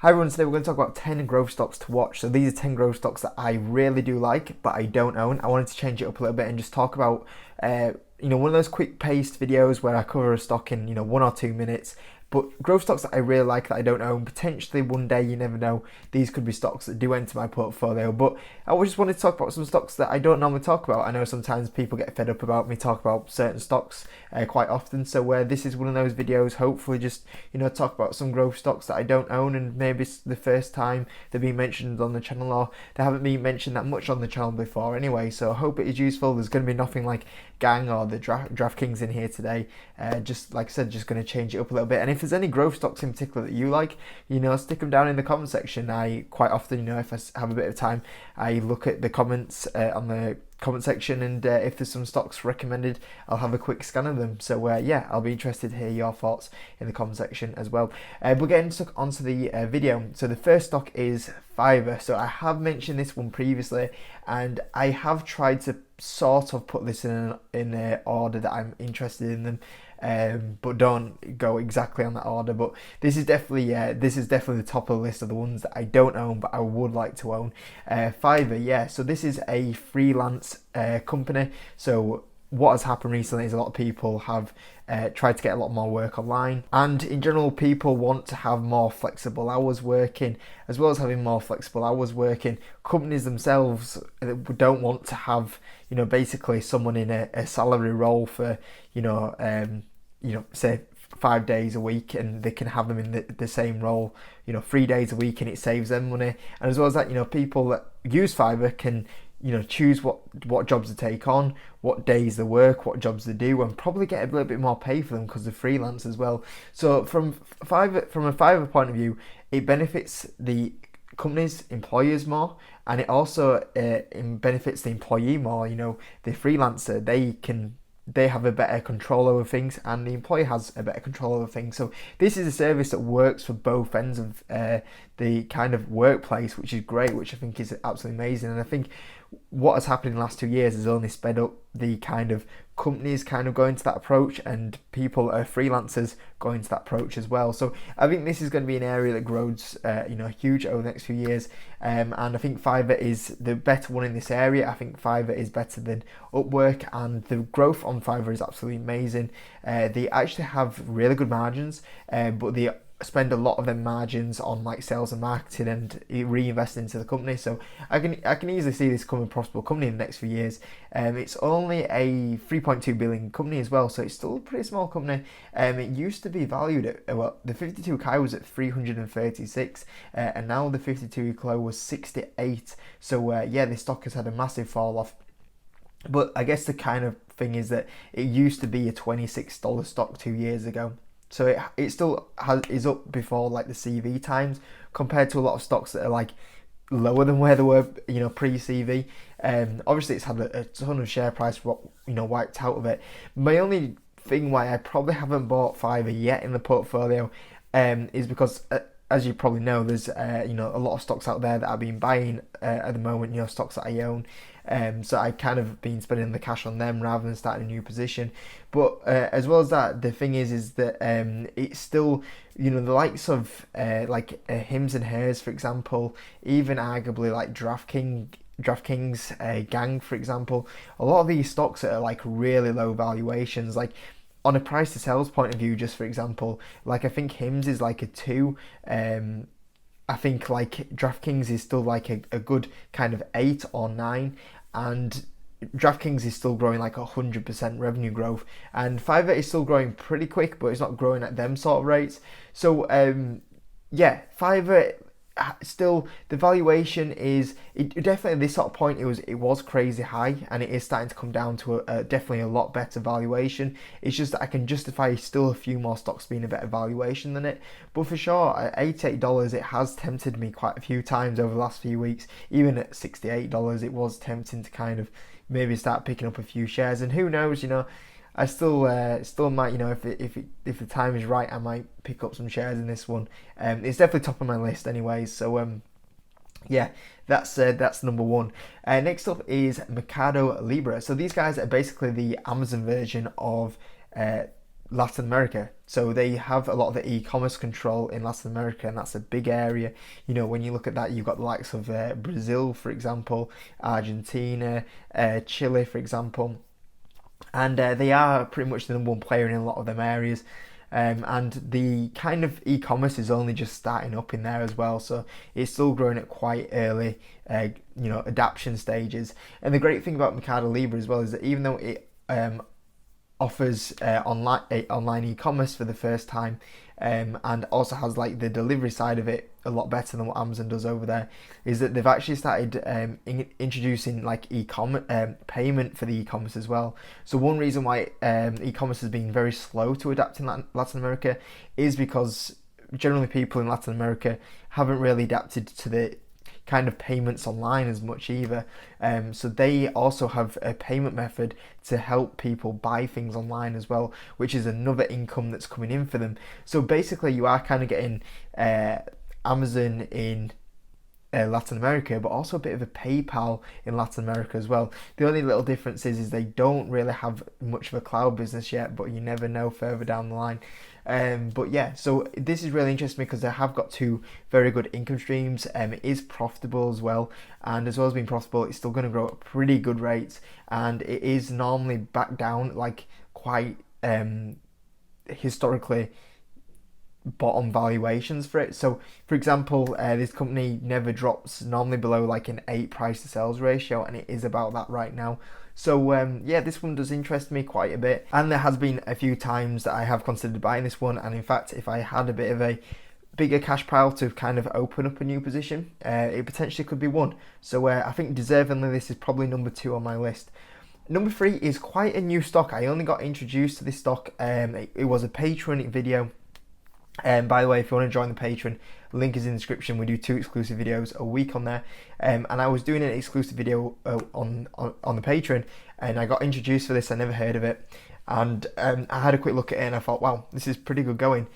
Hi everyone, today we're going to talk about 10 growth stocks to watch. So these are 10 growth stocks that I really do like, but I don't own. I wanted to change it up a little bit and just talk about, one of those quick-paced videos where I cover a stock in, 1 or 2 minutes. But growth stocks that I really like that I don't own, potentially one day, you never know, these could be stocks that do enter my portfolio. But I just wanted to talk about some stocks that I don't normally talk about. I know sometimes people get fed up about me talking about certain stocks quite often. So this is one of those videos, hopefully just, talk about some growth stocks that I don't own, and maybe it's the first time they're being mentioned on the channel, or they haven't been mentioned that much on the channel before anyway. So I hope it is useful. There's going to be nothing like Gang or the DraftKings in here today. Just like I said, just going to change it up a little bit. And if there's any growth stocks in particular that you like, stick them down in the comment section. I quite often, if I have a bit of time, I look at the comments on the comment section, and if there's some stocks recommended, I'll have a quick scan of them. So yeah, I'll be interested to hear your thoughts in the comment section as well. But getting stuck onto the video. So the first stock is Fiverr. So I have mentioned this one previously, and I have tried to sort of put this in an order that I'm interested in them, but don't go exactly on that order. But this is definitely the top of the list of the ones that I don't own but I would like to own. Fiverr, yeah. So this is a freelance company. So what has happened recently is a lot of people have tried to get a lot more work online, and in general people want to have more flexible hours working. As well as having more flexible hours working, companies themselves don't want to have basically someone in a salary role for say 5 days a week, and they can have them in the same role 3 days a week, and it saves them money. And as well as that, people that use Fiverr can choose what jobs to take on, what days they work, what jobs they do, and probably get a little bit more pay for them because they're freelance as well. So from a Fiverr point of view, it benefits the company's employers more, and it also benefits the employee more. The freelancer, they have a better control over things, and the employee has a better control over things. So this is a service that works for both ends of the kind of workplace, which is great, which I think is absolutely amazing. And I think what has happened in the last 2 years has only sped up the kind of companies kind of going to that approach, and people freelancers going to that approach as well. So I think this is going to be an area that grows huge over the next few years, and I think Fiverr is the better one in this area. I think Fiverr is better than Upwork, and the growth on Fiverr is absolutely amazing. They actually have really good margins, but they spend a lot of their margins on like sales and marketing and reinvest into the company. So I can easily see this becoming a profitable company in the next few years. It's only a 3.2 billion company as well, so it's still a pretty small company. It used to be valued at the 52k was at 336, and now the 52 low was 68. So yeah, this stock has had a massive fall off. But I guess the kind of thing is that it used to be a $26 stock 2 years ago. So it still is up before like the CV times, compared to a lot of stocks that are like lower than where they were, pre-CV. Obviously it's had a ton of share price, wiped out of it. My only thing why I probably haven't bought Fiverr yet in the portfolio is because as you probably know, there's a lot of stocks out there that I've been buying at the moment, stocks that I own. So I kind of been spending the cash on them rather than starting a new position. But as well as that, the thing is that it's still, the likes of Hims and Hers, for example, even arguably like DraftKings, Gang, for example, a lot of these stocks are like really low valuations. Like on a price to sales point of view, just for example, like I think Hims is like a 2. I think like DraftKings is still like a good kind of 8 or 9, and DraftKings is still growing like 100% revenue growth, and Fiverr is still growing pretty quick, but it's not growing at them sort of rates. So yeah, Fiverr still, the valuation is definitely at this sort of point it was crazy high, and it is starting to come down to definitely a lot better valuation. It's just that I can justify still a few more stocks being a better valuation than it. But for sure, at $88 it has tempted me quite a few times over the last few weeks. Even at $68 it was tempting to kind of maybe start picking up a few shares, and who knows, I still might, if the time is right, I might pick up some shares in this one. It's definitely top of my list anyways. So yeah, that's number one. Next up is MercadoLibra. So these guys are basically the Amazon version of Latin America. So they have a lot of the e-commerce control in Latin America, and that's a big area. You know, when you look at that, you've got the likes of Brazil, for example, Argentina, Chile, for example, and they are pretty much the number one player in a lot of them areas. And the kind of e-commerce is only just starting up in there as well, so it's still growing at quite early, adaptation stages. And the great thing about MercadoLibra as well is that even though it offers online e-commerce for the first time, and also has like the delivery side of it a lot better than what Amazon does over there, is that they've actually started introducing like e-commerce payment for the e-commerce as well. So one reason why e-commerce has been very slow to adapt in Latin America is because generally people in Latin America haven't really adapted to the kind of payments online as much either. So they also have a payment method to help people buy things online as well, which is another income that's coming in for them. So basically you are kind of getting Amazon in Latin America, but also a bit of a PayPal in Latin America as well. The only little difference is they don't really have much of a cloud business yet, but you never know further down the line. But yeah, so this is really interesting because they have got two very good income streams. It is profitable as well, and as well as being profitable, it's still going to grow at pretty good rates, and it is normally back down like quite historically bottom valuations for it. So for example, this company never drops normally below like an 8 price to sales ratio, and it is about that right now. So yeah, this one does interest me quite a bit, and there has been a few times that I have considered buying this one, and in fact if I had a bit of a bigger cash pile to kind of open up a new position, it potentially could be one. So I think deservingly this is probably number 2 on my list. Number 3 is quite a new stock. I only got introduced to this stock, it was a Patreon video. And by the way, if you want to join the Patreon, link is in the description. We do 2 exclusive videos a week on there, and I was doing an exclusive video on the Patreon, and I got introduced for this. I never heard of it, and I had a quick look at it, and I thought, wow, this is pretty good going.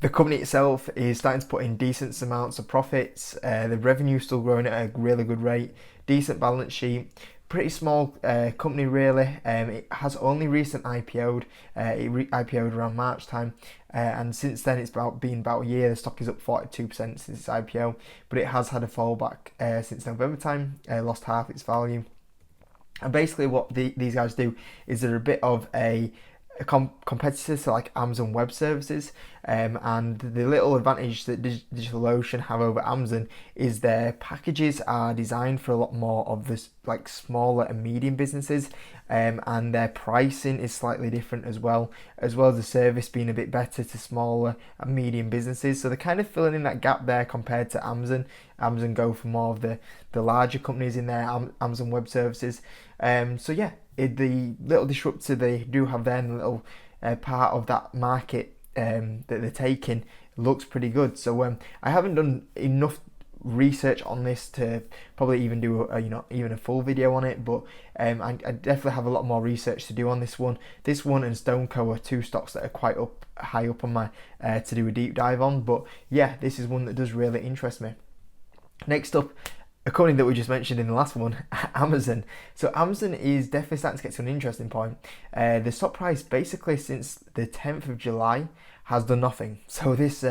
The company itself is starting to put in decent amounts of profits. The revenue is still growing at a really good rate. Decent balance sheet. Pretty small company really. It has only recent IPO'd. It IPO'd around March time, and since then it's been about a year. The stock is up 42% since its IPO, but it has had a fallback since November time. Lost half its value. And basically what these guys do is they're a bit of a competitors to like Amazon Web Services, and the little advantage that DigitalOcean have over Amazon is their packages are designed for a lot more of this like smaller and medium businesses, and their pricing is slightly different as well as the service being a bit better to smaller and medium businesses. So they're kind of filling in that gap there compared to Amazon. Amazon go for more of the larger companies in their Amazon Web Services. So yeah, the little disruptor they do have there, and the little part of that market that they're taking looks pretty good. So I haven't done enough research on this to probably even do even a full video on it, but I definitely have a lot more research to do on this one. This one and StoneCo are 2 stocks that are quite high up on my to do a deep dive on. But yeah, this is one that does really interest me. Next up, a company that we just mentioned in the last one, Amazon. So Amazon is definitely starting to get to an interesting point. The stock price basically since the 10th of July has done nothing. So this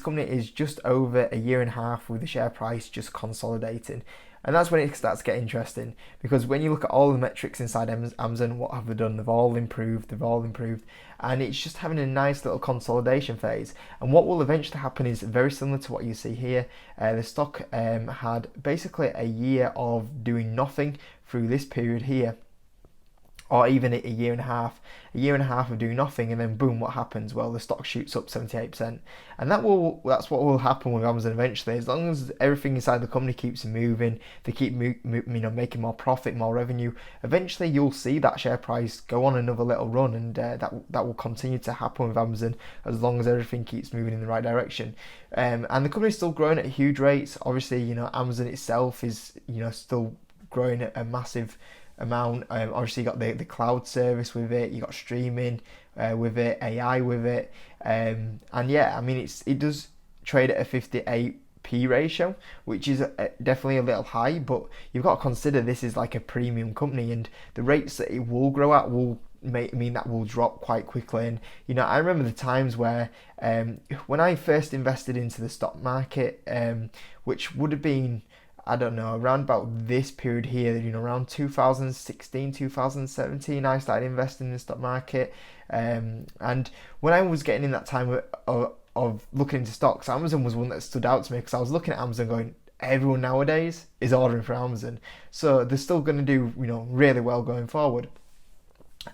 company is just over a year and a half with the share price just consolidating. And that's when it starts to get interesting, because when you look at all the metrics inside Amazon, what have they done? They've all improved, and it's just having a nice little consolidation phase. And what will eventually happen is very similar to what you see here. The stock had basically a year of doing nothing through this period here, or even a year and a half of doing nothing, and then boom, what happens? Well, the stock shoots up 78%, and that's what will happen with Amazon eventually. As long as everything inside the company keeps moving, they keep making more profit, more revenue, eventually you'll see that share price go on another little run, and that will continue to happen with Amazon as long as everything keeps moving in the right direction. And the company's still growing at huge rates. Obviously, Amazon itself is still growing at a massive amount. Obviously you got the cloud service with it, you got streaming with it, AI with it, and yeah, I mean it does trade at a 58p ratio, which is definitely a little high, but you've got to consider this is like a premium company, and the rates that it will grow at will mean that will drop quite quickly. And I remember the times where when I first invested into the stock market, which would have been, I don't know, around about this period here, around 2016, 2017, I started investing in the stock market. And when I was getting in that time of looking into stocks, Amazon was one that stood out to me, because I was looking at Amazon going, everyone nowadays is ordering from Amazon, so they're still going to do really well going forward.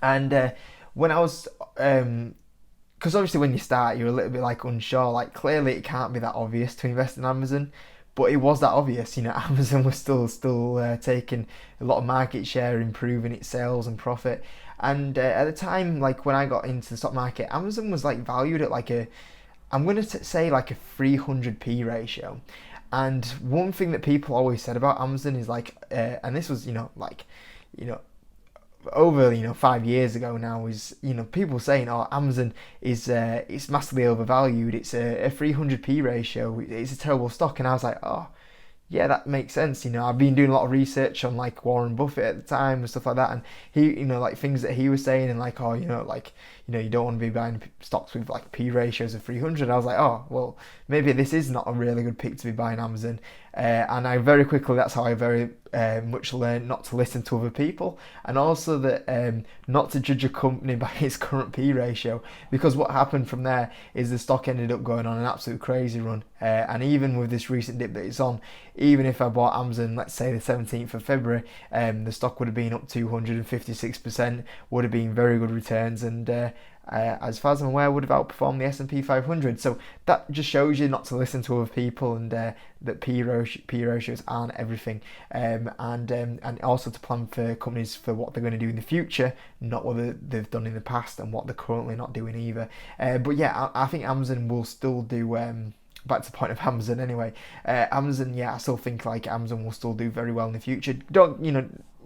And when I was because obviously when you start, you're a little bit like unsure, like clearly it can't be that obvious to invest in Amazon, but it was that obvious. Amazon was still taking a lot of market share, improving its sales and profit. And at the time, like when I got into the stock market, Amazon was like valued at like I'm going to say like a 300p ratio. And one thing that people always said about Amazon is like, and this was over 5 years ago now, is people saying, oh, Amazon is it's massively overvalued, it's a 300p ratio, it's a terrible stock. And I was like, oh yeah, that makes sense. I've been doing a lot of research on like Warren Buffett at the time and stuff like that, and he, like things that he was saying, and like, oh, you don't want to be buying stocks with like P ratios of 300. I was like, oh, well, maybe this is not a really good pick to be buying Amazon. And I very quickly, that's how I very much learned not to listen to other people, and also that not to judge a company by its current P ratio, because what happened from there is the stock ended up going on an absolute crazy run. And even with this recent dip that it's on, even if I bought Amazon, let's say the 17th of February, the stock would have been up 256%, would have been very good returns, and as far as I'm aware, would have outperformed the S&P 500. So that just shows you not to listen to other people, and that P ratios aren't everything, and also to plan for companies for what they're going to do in the future, not what they've done in the past and what they're currently not doing either. But yeah, I think Amazon will still do. Back to the point of Amazon anyway. Amazon, yeah, I still think like Amazon will still do very well in the future.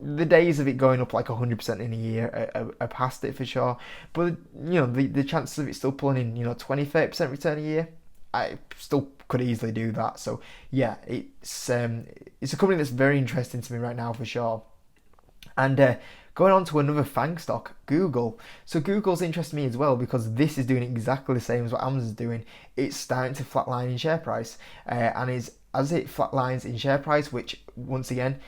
The days of it going up like 100% in a year are past it for sure. But the chances of it still pulling in 20-30% return a year, I still could easily do that. So yeah, it's a company that's very interesting to me right now for sure. And going on to another FANG stock, Google. So Google's interested me as well, because this is doing exactly the same as what Amazon's doing. It's starting to flatline in share price, and as it flatlines in share price, which once again,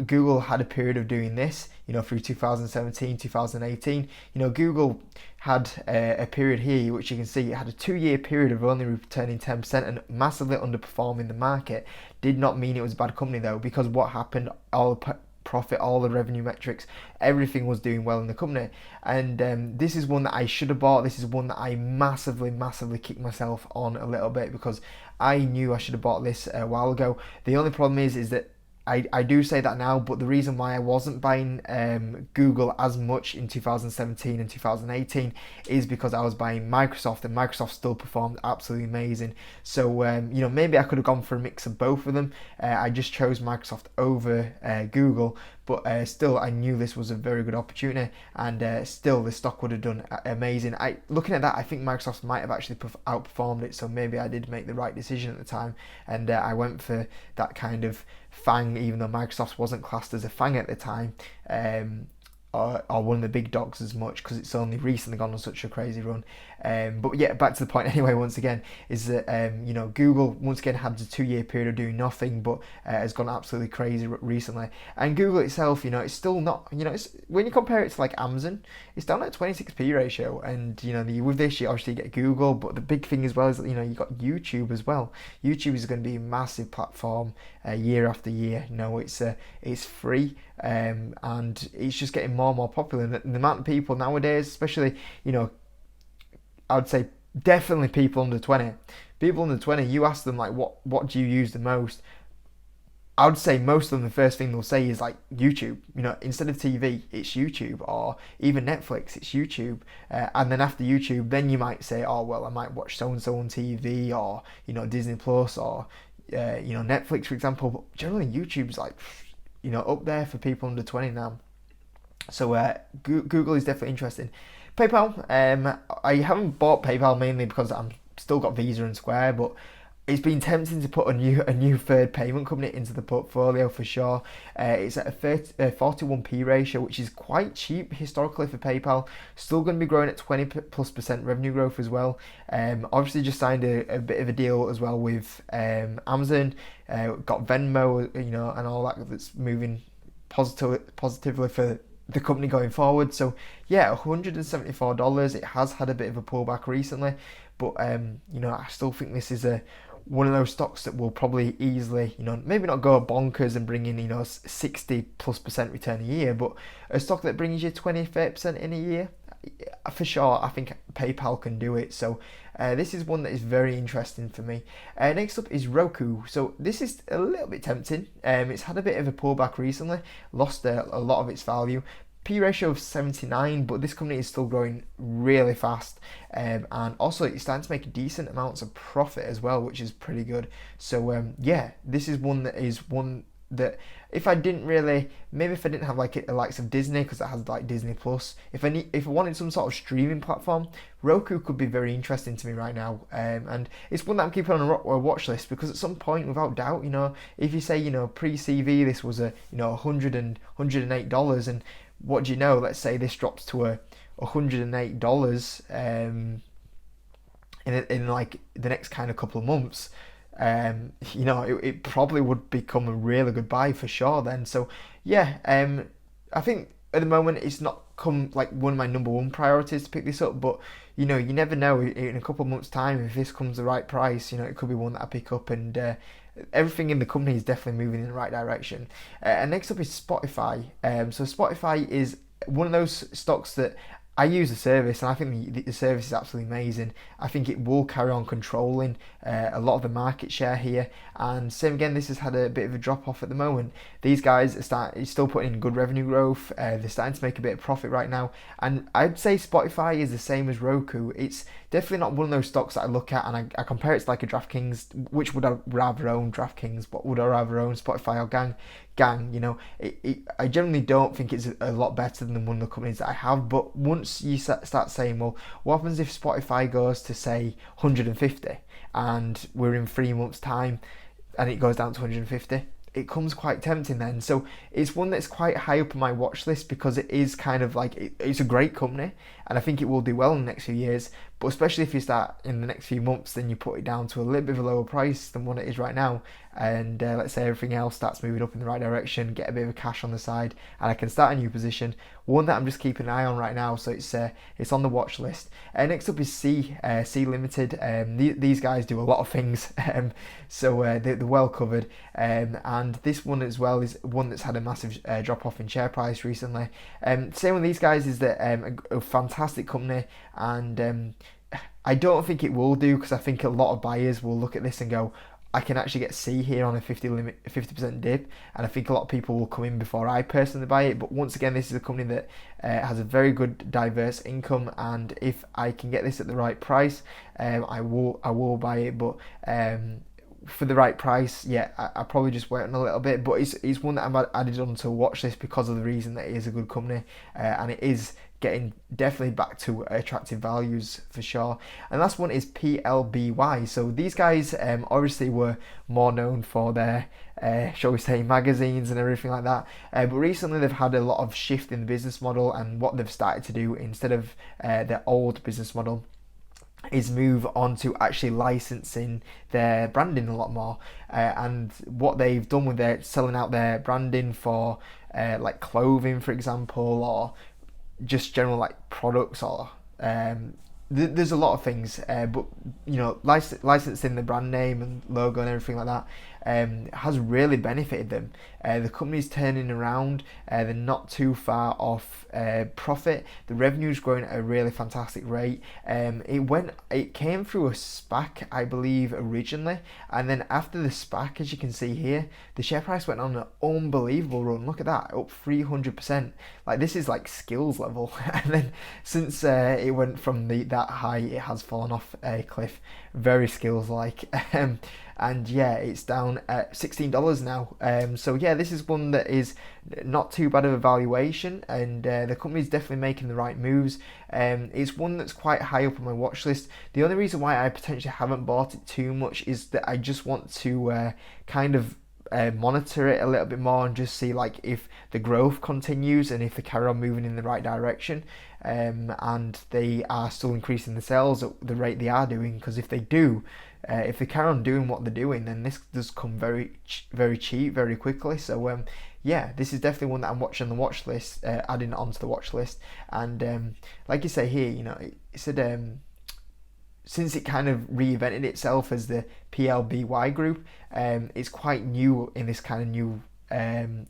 Google had a period of doing this, through 2017, 2018. Google had a period here, which you can see, it had a 2-year period of only returning 10% and massively underperforming the market. Did not mean it was a bad company though, because what happened, all the profit, all the revenue metrics, everything was doing well in the company. And this is one that I should have bought. This is one that I massively kicked myself on a little bit, because I knew I should have bought this a while ago. The only problem is that I do say that now, but the reason why I wasn't buying Google as much in 2017 and 2018 is because I was buying Microsoft, and Microsoft still performed absolutely amazing. So maybe I could have gone for a mix of both of them. I just chose Microsoft over Google, but still I knew this was a very good opportunity, and still the stock would have done amazing. Looking at that, I think Microsoft might have actually outperformed it, so maybe I did make the right decision at the time, and I went for that kind of FANG, even though Microsoft wasn't classed as a FANG at the time, or one of the big dogs as much, because it's only recently gone on such a crazy run. But yeah, back to the point anyway, once again, is that Google once again had a 2-year period of doing nothing, but has gone absolutely crazy recently. And Google itself, it's still not, it's, when you compare it to like Amazon, it's down at 26p ratio, and with this you obviously get Google, but the big thing as well is that you got YouTube as well. YouTube is going to be a massive platform year after year. It's free, and it's just getting more and more popular. And the amount of people nowadays, especially I would say definitely people under 20. People under 20, you ask them like what do you use the most? I would say most of them, the first thing they'll say is like YouTube. Instead of TV, it's YouTube, or even Netflix, it's YouTube. And then after YouTube, then you might say, oh well, I might watch so and so on TV, or Disney Plus, or Netflix, for example. But generally, YouTube's like up there for people under 20 now. So Google is definitely interesting. PayPal, I haven't bought PayPal mainly because I'm still got Visa and Square, but it's been tempting to put a new third payment company into the portfolio for sure. It's at a 41p ratio, which is quite cheap historically for PayPal. Still going to be growing at 20+% revenue growth as well. Obviously just signed a bit of a deal as well with Amazon. Got Venmo, and all that that's moving positively for the company going forward. So yeah, $174. It has had a bit of a pullback recently, but I still think this is one of those stocks that will probably easily, maybe not go bonkers and bring in, 60+% return a year, but a stock that brings you 20-30% in a year, for sure, I think PayPal can do it. So this is one that is very interesting for me. Next up is Roku. So this is a little bit tempting. It's had a bit of a pullback recently, lost a lot of its value. P ratio of 79, but this company is still growing really fast, and also it's starting to make decent amounts of profit as well, which is pretty good. So yeah, this is one that if I didn't have like the likes of Disney, because it has like Disney Plus, if I wanted some sort of streaming platform, Roku could be very interesting to me right now, and it's one that I'm keeping on a watch list, because at some point, without doubt, if you say pre-CV this was a $108, and what do you know? Let's say this drops to $108 in like the next kind of couple of months. It probably would become a really good buy for sure then. So yeah, I think at the moment it's not come like one of my number one priorities to pick this up, but you never know, in a couple of months time, if this comes the right price, it could be one that I pick up, and everything in the company is definitely moving in the right direction. And next up is Spotify. So Spotify is one of those stocks that I use the service, and I think the service is absolutely amazing. I think it will carry on controlling a lot of the market share here. And same again, this has had a bit of a drop off at the moment. These guys are still putting in good revenue growth. They're starting to make a bit of profit right now. And I'd say Spotify is the same as Roku. It's definitely not one of those stocks that I look at and I compare it to like a DraftKings. Which would I rather own, DraftKings? What would I rather own, Spotify or Gang? I generally don't think it's a lot better than one of the companies that I have. But once you start saying, well, what happens if Spotify goes to say 150 and we're in 3 months' time and it goes down to 150? It comes quite tempting then. So it's one that's quite high up on my watch list, because it is kind of like it's a great company, and I think it will do well in the next few years. But especially if you start in the next few months, then you put it down to a little bit of a lower price than what it is right now, and let's say everything else starts moving up in the right direction, get a bit of cash on the side, and I can start a new position. One that I'm just keeping an eye on right now, so it's on the watch list. Next up is C Limited. These guys do a lot of things, so they're well covered. And this one as well is one that's had a massive drop off in share price recently. Same with these guys is that a fantastic company, and I don't think it will do, because I think a lot of buyers will look at this and go, I can actually get C here on a 50% dip, and I think a lot of people will come in before I personally buy it. But once again, this is a company that has a very good diverse income, and if I can get this at the right price, I will buy it. But for the right price, yeah, I probably just wait on a little bit. But it's one that I've added onto a watch list because of the reason that it is a good company, and it is getting definitely back to attractive values for sure. And last one is Plby. So these guys obviously were more known for their shall we say magazines and everything like that, but recently they've had a lot of shift in the business model, and what they've started to do instead of their old business model is move on to actually licensing their branding a lot more, and what they've done with their selling out their branding for like clothing, for example, or just general like products, or there's a lot of things, but licensing the brand name and logo and everything like that has really benefited them. The company's turning around, they're not too far off profit. The revenue's growing at a really fantastic rate. It came through a SPAC, I believe, originally, and then after the SPAC, as you can see here, the share price went on an unbelievable run. Look at that, up 300%. Like, this is like skills level. And then since it went from that high, it has fallen off a cliff. Very skills like. and yeah, it's down at $16 now. So yeah, this is one that is not too bad of a valuation, and the company's definitely making the right moves. It's one that's quite high up on my watch list. The only reason why I potentially haven't bought it too much is that I just want to kind of monitor it a little bit more and just see like if the growth continues and if they carry on moving in the right direction, and they are still increasing the sales at the rate they are doing. Because if they do, if they carry on doing what they're doing, then this does come very cheap very quickly. So yeah, this is definitely one that I'm watching on the watch list, adding onto the watch list. And like you say here, you know, it said since it kind of reinvented itself as the Plby group, it's quite new in this kind of new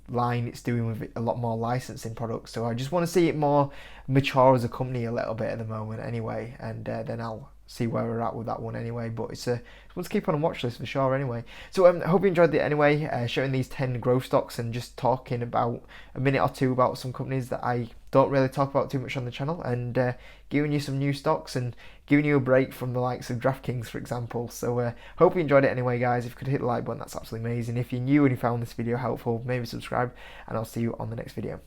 line it's doing with a lot more licensing products. So I just want to see it more mature as a company a little bit at the moment anyway, and then I'll see where we're at with that one anyway. But it's one to keep on a watch list for sure anyway. So I hope you enjoyed it anyway, showing these 10 growth stocks and just talking about a minute or two about some companies that I don't really talk about too much on the channel, and giving you some new stocks and giving you a break from the likes of DraftKings, for example. So hope you enjoyed it anyway, guys. If you could hit the like button, that's absolutely amazing. If you're new and you found this video helpful, maybe subscribe, and I'll see you on the next video.